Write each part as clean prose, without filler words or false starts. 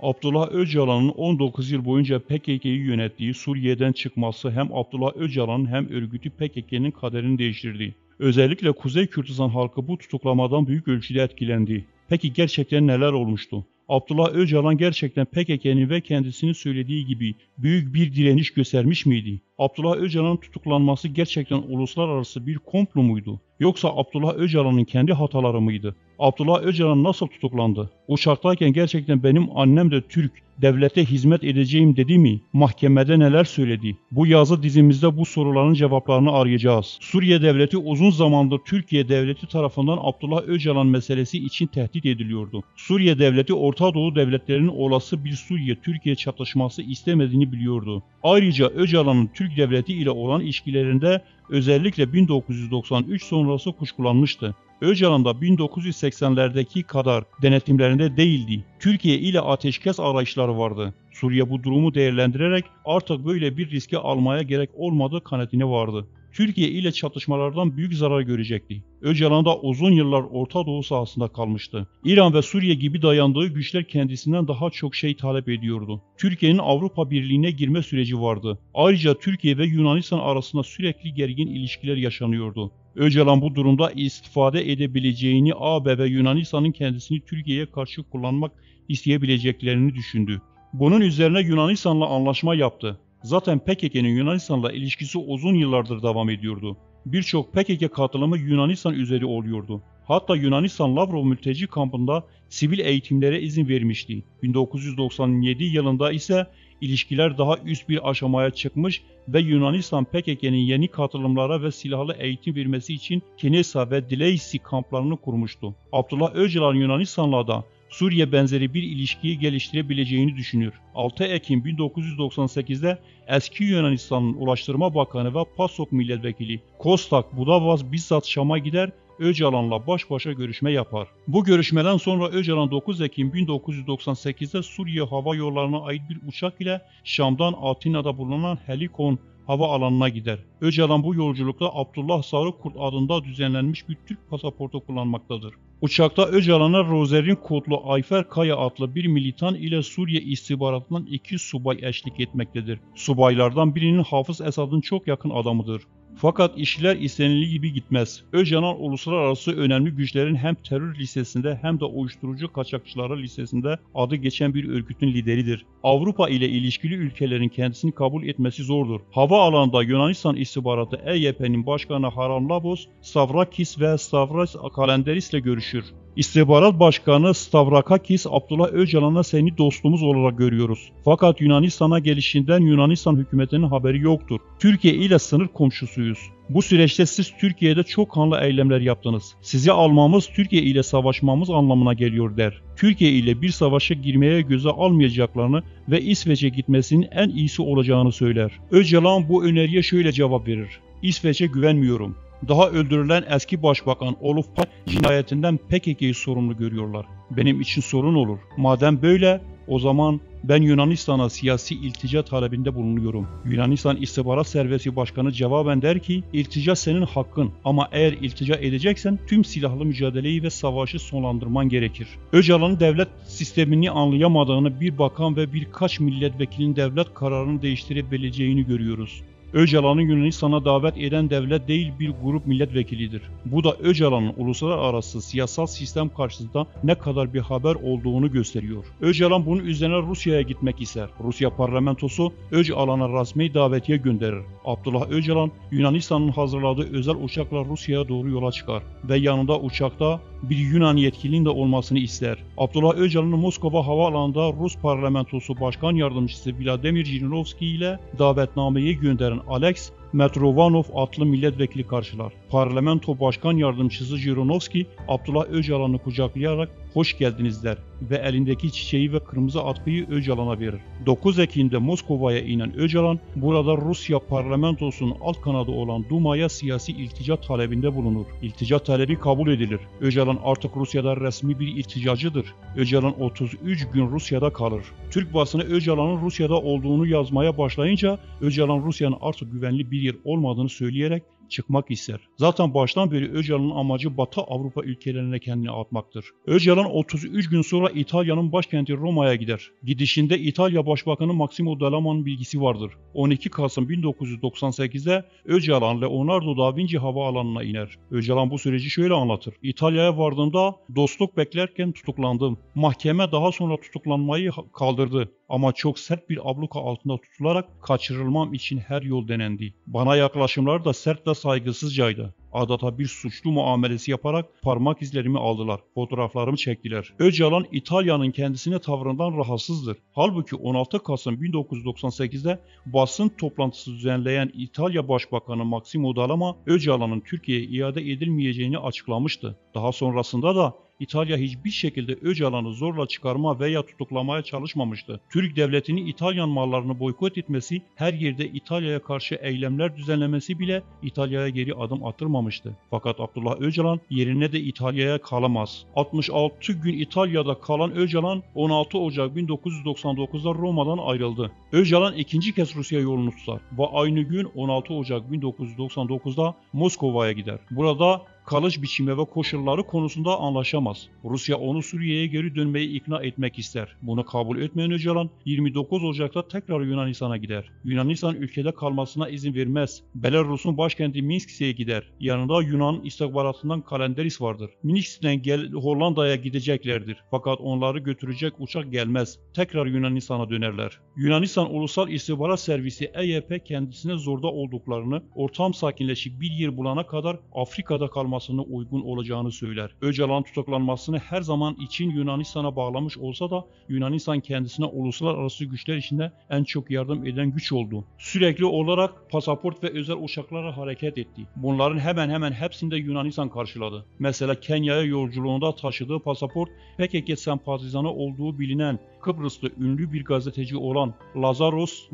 Abdullah Öcalan'ın 19 yıl boyunca PKK'yı yönettiği Suriye'den çıkması hem Abdullah Öcalan'ın hem örgütü PKK'nın kaderini değiştirdi. Özellikle Kuzey Kürdistan halkı bu tutuklamadan büyük ölçüde etkilendi. Peki gerçekten neler olmuştu? Abdullah Öcalan gerçekten PKK'nin ve kendisinin söylediği gibi büyük bir direniş göstermiş miydi? Abdullah Öcalan'ın tutuklanması gerçekten uluslararası bir komplo muydu? Yoksa Abdullah Öcalan'ın kendi hataları mıydı? Abdullah Öcalan nasıl tutuklandı? Uçaktayken gerçekten benim annem de Türk, devlete hizmet edeceğim dedi mi? Mahkemede neler söyledi? Bu yazı dizimizde bu soruların cevaplarını arayacağız. Suriye devleti uzun zamandır Türkiye devleti tarafından Abdullah Öcalan meselesi için tehdit ediliyordu. Suriye devleti Orta Doğu devletlerinin olası bir Suriye-Türkiye çatışması istemediğini biliyordu. Ayrıca Öcalan'ın Türk devleti ile olan ilişkilerinde özellikle 1993 sonrası kuşkulanmıştı. Öcalan da 1980'lerdeki kadar denetimlerinde değildi. Türkiye ile ateşkes arayışları vardı. Suriye bu durumu değerlendirerek artık böyle bir riske almaya gerek olmadığı kanaatine vardı. Türkiye ile çatışmalardan büyük zarar görecekti. Öcalan da uzun yıllar Orta Doğu sahasında kalmıştı. İran ve Suriye gibi dayandığı güçler kendisinden daha çok şey talep ediyordu. Türkiye'nin Avrupa Birliği'ne girme süreci vardı. Ayrıca Türkiye ve Yunanistan arasında sürekli gergin ilişkiler yaşanıyordu. Öcalan bu durumda istifade edebileceğini AB ve Yunanistan'ın kendisini Türkiye'ye karşı kullanmak isteyebileceklerini düşündü. Bunun üzerine Yunanistan'la anlaşma yaptı. Zaten PKK'nın Yunanistan'la ilişkisi uzun yıllardır devam ediyordu. Birçok PKK katılımı Yunanistan üzeri oluyordu. Hatta Yunanistan Lavrov mülteci kampında sivil eğitimlere izin vermişti. 1997 yılında ise ilişkiler daha üst bir aşamaya çıkmış ve Yunanistan PKK'nın yeni katılımlara ve silahlı eğitim vermesi için Kenesa ve Dileysi kamplarını kurmuştu. Abdullah Öcalan Yunanistan'la da Suriye benzeri bir ilişkiyi geliştirebileceğini düşünür. 6 Ekim 1998'de eski Yunanistan'ın Ulaştırma Bakanı ve PASOK milletvekili Kostak Budavas bizzat Şam'a gider, Öcalan'la baş başa görüşme yapar. Bu görüşmeden sonra Öcalan 9 Ekim 1998'de Suriye Hava Yolları'na ait bir uçak ile Şam'dan Atina'da bulunan Helikon havaalanına gider. Öcalan bu yolculukta Abdullah Sarıkurt adında düzenlenmiş bir Türk pasaportu kullanmaktadır. Uçakta Öcalan'a Rozer'in kodlu Ayfer Kaya adlı bir militan ile Suriye istihbaratından 2 subay eşlik etmektedir. Subaylardan birinin Hafız Esad'ın çok yakın adamıdır. Fakat işler istenildiği gibi gitmez. Öcalan uluslararası önemli güçlerin hem terör listesinde hem de uyuşturucu kaçakçıları listesinde adı geçen bir örgütün lideridir. Avrupa ile ilişkili ülkelerin kendisini kabul etmesi zordur. Havaalanında Yunanistan istihbaratı EYP'nin başkanı Haralambos, Stavrakis ve Stavros Kalenderis ile görüşür. İstihbarat Başkanı Stavrakakis, Abdullah Öcalan'a seni dostumuz olarak görüyoruz. Fakat Yunanistan'a gelişinden Yunanistan hükümetinin haberi yoktur. Türkiye ile sınır komşusuyuz. Bu süreçte siz Türkiye'de çok kanlı eylemler yaptınız. Sizi almamız Türkiye ile savaşmamız anlamına geliyor der. Türkiye ile bir savaşa girmeye göze almayacaklarını ve İsveç'e gitmesinin en iyisi olacağını söyler. Öcalan bu öneriye şöyle cevap verir. İsveç'e güvenmiyorum. Daha öldürülen eski başbakan Olof Palme cinayetinden PKK'yı sorumlu görüyorlar. Benim için sorun olur. Madem böyle, o zaman ben Yunanistan'a siyasi iltica talebinde bulunuyorum. Yunanistan İstihbarat Servisi Başkanı cevaben der ki, iltica senin hakkın ama eğer iltica edeceksen tüm silahlı mücadeleyi ve savaşı sonlandırman gerekir. Öcalan'ın devlet sistemini anlayamadığını, bir bakan ve birkaç milletvekilinin devlet kararını değiştirebileceğini görüyoruz. Öcalan'ı Yunanistan'a davet eden devlet değil bir grup milletvekilidir. Bu da Öcalan'ın uluslararası siyasal sistem karşısında ne kadar bir haber olduğunu gösteriyor. Öcalan bunun üzerine Rusya'ya gitmek ister. Rusya parlamentosu Öcalan'a rasmi davetiye gönderir. Abdullah Öcalan Yunanistan'ın hazırladığı özel uçakla Rusya'ya doğru yola çıkar ve yanında uçakta bir Yunan yetkilinin de olmasını ister. Abdullah Öcalan'ın Moskova havaalanında Rus parlamentosu başkan yardımcısı Vladimir Jirinovski ile davetnameyi gönderen Alex Metrovanov adlı milletvekili karşılar. Parlamento Başkan Yardımcısı Jirinovski, Abdullah Öcalan'ı kucaklayarak hoş geldiniz der ve elindeki çiçeği ve kırmızı atkıyı Öcalan'a verir. 9 Ekim'de Moskova'ya inen Öcalan, burada Rusya parlamentosunun alt kanadı olan Duma'ya siyasi iltica talebinde bulunur. İltica talebi kabul edilir. Öcalan artık Rusya'da resmi bir ilticacıdır. Öcalan 33 gün Rusya'da kalır. Türk basını Öcalan'ın Rusya'da olduğunu yazmaya başlayınca Öcalan Rusya'nın artık güvenli bir yer olmadığını söyleyerek çıkmak ister. Zaten baştan beri Öcalan'ın amacı Batı Avrupa ülkelerine kendini atmaktır. Öcalan 33 gün sonra İtalya'nın başkenti Roma'ya gider. Gidişinde İtalya Başbakanı Massimo D'Alema's bilgisi vardır. 12 Kasım 1998'de Öcalan Leonardo da Vinci havaalanına iner. Öcalan bu süreci şöyle anlatır. İtalya'ya vardığımda dostluk beklerken tutuklandım. Mahkeme daha sonra tutuklanmayı kaldırdı. Ama çok sert bir abluka altında tutularak kaçırılmam için her yol denendi. Bana yaklaşımları da sert ve saygısızcaydı. Adeta bir suçlu muamelesi yaparak parmak izlerimi aldılar. Fotoğraflarımı çektiler. Öcalan İtalya'nın kendisine tavrından rahatsızdır. Halbuki 16 Kasım 1998'de basın toplantısı düzenleyen İtalya Başbakanı Massimo D'Alema Öcalan'ın Türkiye'ye iade edilmeyeceğini açıklamıştı. Daha sonrasında da İtalya hiçbir şekilde Öcalan'ı zorla çıkarma veya tutuklamaya çalışmamıştı. Türk devletinin İtalyan mallarını boykot etmesi, her yerde İtalya'ya karşı eylemler düzenlemesi bile İtalya'ya geri adım attırmamıştı. Fakat Abdullah Öcalan yerine de İtalya'ya kalamaz. 66 gün İtalya'da kalan Öcalan 16 Ocak 1999'da Roma'dan ayrıldı. Öcalan ikinci kez Rusya yolunu tutar ve aynı gün 16 Ocak 1999'da Moskova'ya gider. Burada kalış biçimi ve koşulları konusunda anlaşamaz. Rusya onu Suriye'ye geri dönmeyi ikna etmek ister. Bunu kabul etmeyen Öcalan 29 Ocak'ta tekrar Yunanistan'a gider. Yunanistan ülkede kalmasına izin vermez. Belarus'un başkenti Minsk'e gider. Yanında Yunan istihbaratından Kalenderis vardır. Minsk'ten Hollanda'ya gideceklerdir. Fakat onları götürecek uçak gelmez. Tekrar Yunanistan'a dönerler. Yunanistan Ulusal İstihbarat Servisi EYP kendisine zorda olduklarını, ortam sakinleşip bir yer bulana kadar Afrika'da kalmasını uygun olacağını söyler. Öcalan tutuklanmasını her zaman için Yunanistan'a bağlamış olsa da Yunanistan kendisine uluslararası güçler içinde en çok yardım eden güç oldu. Sürekli olarak pasaport ve özel uçaklarla hareket etti. Bunların hemen hemen hepsinde Yunanistan karşıladı. Mesela Kenya'ya yolculuğunda taşıdığı pasaport PKK sempatizanı olduğu bilinen Kıbrıslı ünlü bir gazeteci olan Lazaros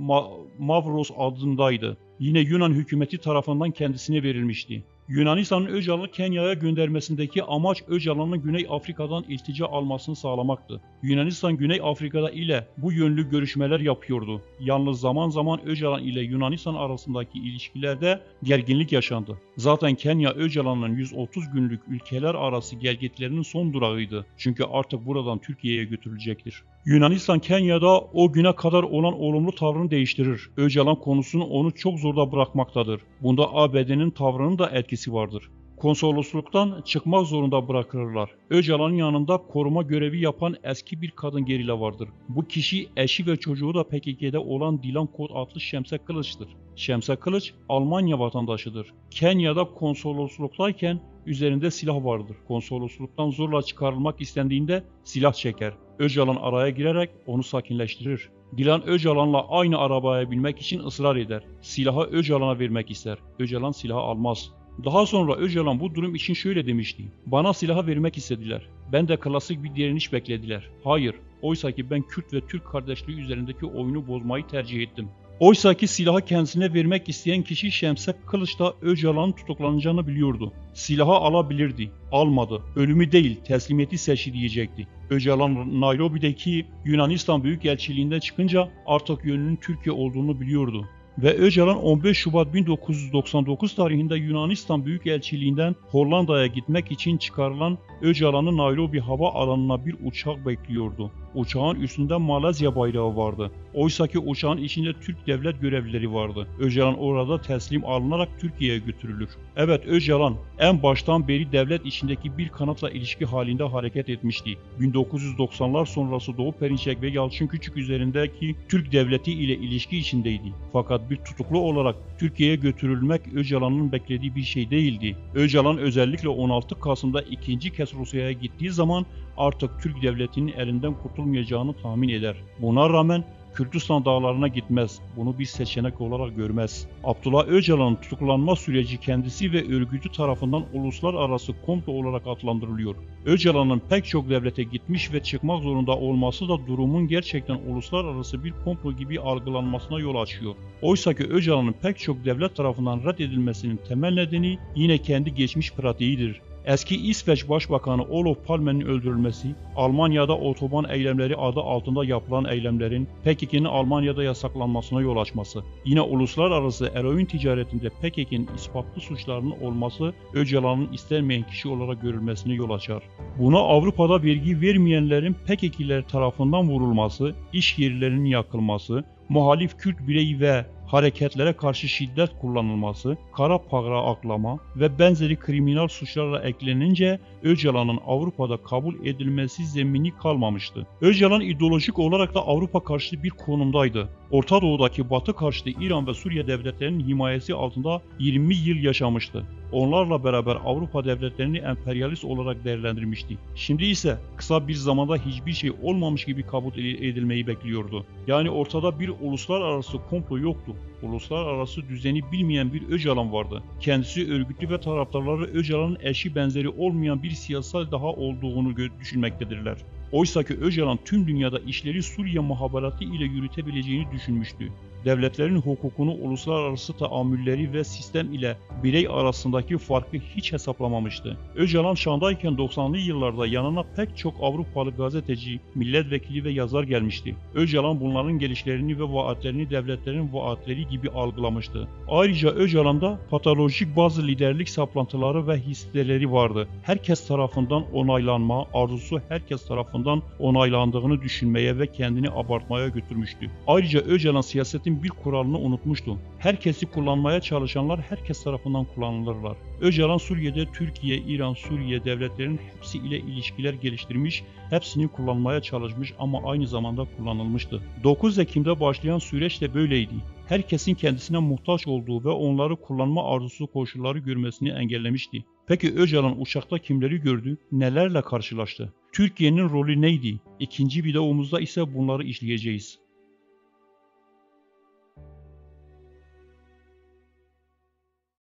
Mavros adındaydı. Yine Yunan hükümeti tarafından kendisine verilmişti. Yunanistan'ın Öcalan'ı Kenya'ya göndermesindeki amaç Öcalan'ın Güney Afrika'dan iltica almasını sağlamaktı. Yunanistan Güney Afrika'da ile bu yönlü görüşmeler yapıyordu. Yalnız zaman zaman Öcalan ile Yunanistan arasındaki ilişkilerde gerginlik yaşandı. Zaten Kenya Öcalan'ın 130 günlük ülkeler arası gelgitlerinin son durağıydı. Çünkü artık buradan Türkiye'ye götürülecektir. Yunanistan Kenya'da o güne kadar olan olumlu tavrını değiştirir. Öcalan konusunu onu çok zorda bırakmaktadır. Bunda ABD'nin tavrının da etkisi vardır. Konsolosluktan çıkmak zorunda bırakırlar. Öcalan'ın yanında koruma görevi yapan eski bir kadın gerilla vardır. Bu kişi eşi ve çocuğu da PKK'de olan Dilan Kod adlı Şemse Kılıç'tır. Şemse Kılıç Almanya vatandaşıdır. Kenya'da konsolosluktayken üzerinde silah vardır. Konsolosluktan zorla çıkarılmak istendiğinde silah çeker. Öcalan araya girerek onu sakinleştirir. Dilan Öcalan'la aynı arabaya binmek için ısrar eder. Silahı Öcalan'a vermek ister. Öcalan silahı almaz. Daha sonra Öcalan bu durum için şöyle demişti. Bana silahı vermek istediler. Ben de klasik bir direniş beklediler. Hayır, oysaki ben Kürt ve Türk kardeşliği üzerindeki oyunu bozmayı tercih ettim. Oysaki silahı kendisine vermek isteyen kişi Şemse Kılıç da Öcalan'ın tutuklanacağını biliyordu. Silahı alabilirdi. Almadı. Ölümü değil, teslimiyeti seçti diyecekti. Öcalan Nairobi'deki Yunanistan Büyükelçiliğinden çıkınca artık yönünün Türkiye olduğunu biliyordu. Ve Öcalan 15 Şubat 1999 tarihinde Yunanistan Büyükelçiliğinden Hollanda'ya gitmek için çıkarılan Öcalan'ın Nairobi hava alanına bir uçak bekliyordu. Uçağın üstünde Malezya bayrağı vardı. Oysaki uçağın içinde Türk devlet görevlileri vardı. Öcalan orada teslim alınarak Türkiye'ye götürülür. Evet, Öcalan en baştan beri devlet içindeki bir kanatla ilişki halinde hareket etmişti. 1990'lar sonrası Doğu Perinçek ve Yalçın Küçük üzerindeki Türk devleti ile ilişki içindeydi. Fakat bir tutuklu olarak Türkiye'ye götürülmek Öcalan'ın beklediği bir şey değildi. Öcalan özellikle 16 Kasım'da ikinci kez Rusya'ya gittiği zaman artık Türk devletinin elinden kurtulmayacağını tahmin eder. Buna rağmen Kürdistan dağlarına gitmez. Bunu bir seçenek olarak görmez. Abdullah Öcalan'ın tutuklanma süreci kendisi ve örgütü tarafından uluslararası komplo olarak adlandırılıyor. Öcalan'ın pek çok devlete gitmiş ve çıkmak zorunda olması da durumun gerçekten uluslararası bir komplo gibi algılanmasına yol açıyor. Oysa ki Öcalan'ın pek çok devlet tarafından reddedilmesinin temel nedeni yine kendi geçmiş pratiğidir. Eski İsveç Başbakanı Olof Palme'nin öldürülmesi, Almanya'da otoban eylemleri adı altında yapılan eylemlerin PKK'nın Almanya'da yasaklanmasına yol açması, yine uluslararası eroin ticaretinde PKK'nın ispatlı suçlarının olması Öcalan'ın istenmeyen kişi olarak görülmesine yol açar. Buna Avrupa'da vergi vermeyenlerin PKK'liler tarafından vurulması, iş yerlerinin yakılması, muhalif Kürt birey ve hareketlere karşı şiddet kullanılması, kara para aklama ve benzeri kriminal suçlarla eklenince Öcalan'ın Avrupa'da kabul edilmesi zemini kalmamıştı. Öcalan ideolojik olarak da Avrupa karşıtı bir konumdaydı. Orta Doğu'daki Batı karşıtı İran ve Suriye devletlerinin himayesi altında 20 yıl yaşamıştı. Onlarla beraber Avrupa devletlerini emperyalist olarak değerlendirmişti. Şimdi ise kısa bir zamanda hiçbir şey olmamış gibi kabul edilmeyi bekliyordu. Yani ortada bir uluslararası komplo yoktu. Uluslararası düzeni bilmeyen bir Öcalan vardı. Kendisi örgütlü ve taraftarları Öcalan'ın eşi benzeri olmayan bir siyasal daha olduğunu düşünmektedirler. Oysaki Öcalan tüm dünyada işleri Suriye muhaberatı ile yürütebileceğini düşünmüştü. Devletlerin hukukunu, uluslararası tahammülleri ve sistem ile birey arasındaki farkı hiç hesaplamamıştı. Öcalan Şam'dayken 90'lı yıllarda yanına pek çok Avrupalı gazeteci, milletvekili ve yazar gelmişti. Öcalan bunların gelişlerini ve vaatlerini devletlerin vaatleri gibi algılamıştı. Ayrıca Öcalan'da patolojik bazı liderlik saplantıları ve hisleri vardı. Herkes tarafından onaylanma arzusu herkes tarafından onaylandığını düşünmeye ve kendini abartmaya götürmüştü. Ayrıca Öcalan siyasetin bir kuralını unutmuştu. Herkesi kullanmaya çalışanlar herkes tarafından kullanılırlar. Öcalan Suriye'de Türkiye, İran, Suriye devletlerinin hepsi ile ilişkiler geliştirmiş, hepsini kullanmaya çalışmış ama aynı zamanda kullanılmıştı. 9 Ekim'de başlayan süreç de böyleydi. Herkesin kendisine muhtaç olduğu ve onları kullanma arzusu koşulları görmesini engellemişti. Peki Öcalan uçakta kimleri gördü, nelerle karşılaştı? Türkiye'nin rolü neydi? İkinci videomuzda ise bunları işleyeceğiz.